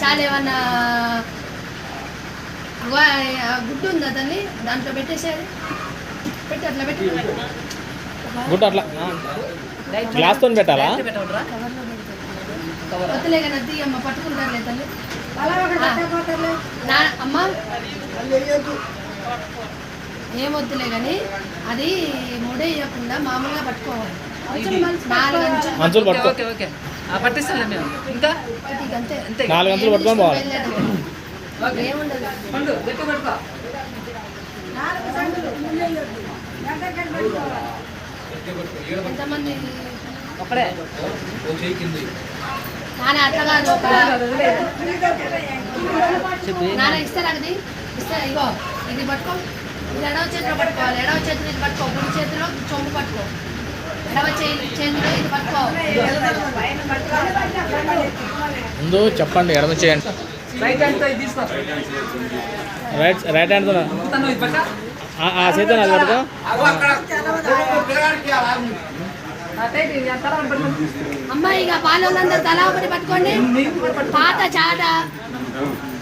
చాలా ఏమన్నా గుడ్డు ఉందా తల్లి దాంట్లో పెట్టేసేది పెట్టి అట్లా పెట్టి గుడ్డు అట్లా గ్లాస్తో పెట్టాలా వద్దులే కానీ అది అమ్మ పట్టుకుంటారులే తల్లి అమ్మ ఏమొద్దులే కానీ అది ముడేయకుండా మామూలుగా పట్టుకోవాలి. 4 అంచులు పట్టుకో. పట్టిస్తాను మేము ఇంకా అంతే 4 అంచులు పట్టుకొని పోవాలి. ఏముండదు ఎంతమంది ఒకడే నాన్న అట్లా కాదు ఒక నాన్న ఇస్తారా అది ఇస్తా. ఇగో ఇది పట్టుకో, ఇది ఎడవ చేతిలో పట్టుకోవాలి. ఎడవ చేతిలో ఇది పట్టుకో, కుడి చేతిలో చొంపు పట్టుకో, ఎడవ చేతిలో ఇది పట్టుకో. ముందు చెప్పండి ఎడమ చేయండి. రైట్ హ్యాండ్తో ఆ చేతి అది పట్టుకో. అమ్మాయి ఇక పాలోళ్ళందరూ తలా ఒకటి పట్టుకోండి. పాత చాట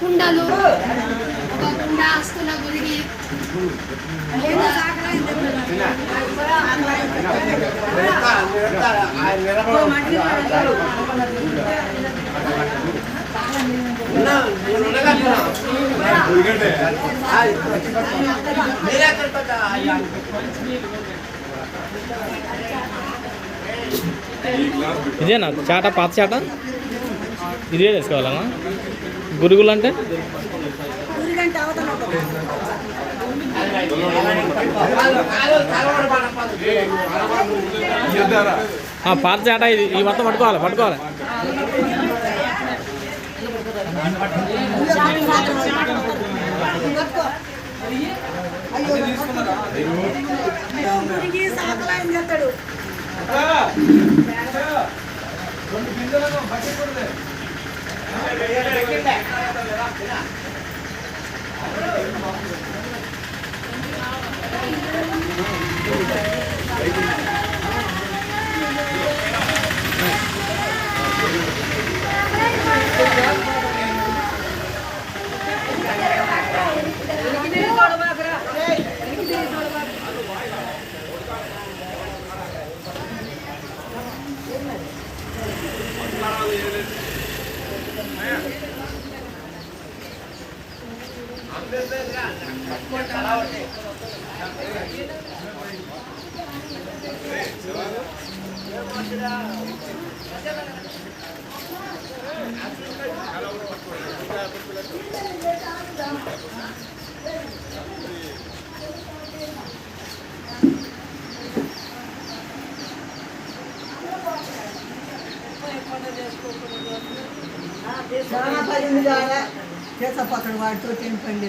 కుండలు, ఒక కుండ అస్తున్న గురిగి ఇదేనా చాట, పాత చాట ఇదే తీసుకోవాలమ్మా. గురుగులు అంటే పాత చాట ఇది, ఈ మొత్తం పట్టుకోవాలి. చేసా పక్కన వాటితో తినపండి.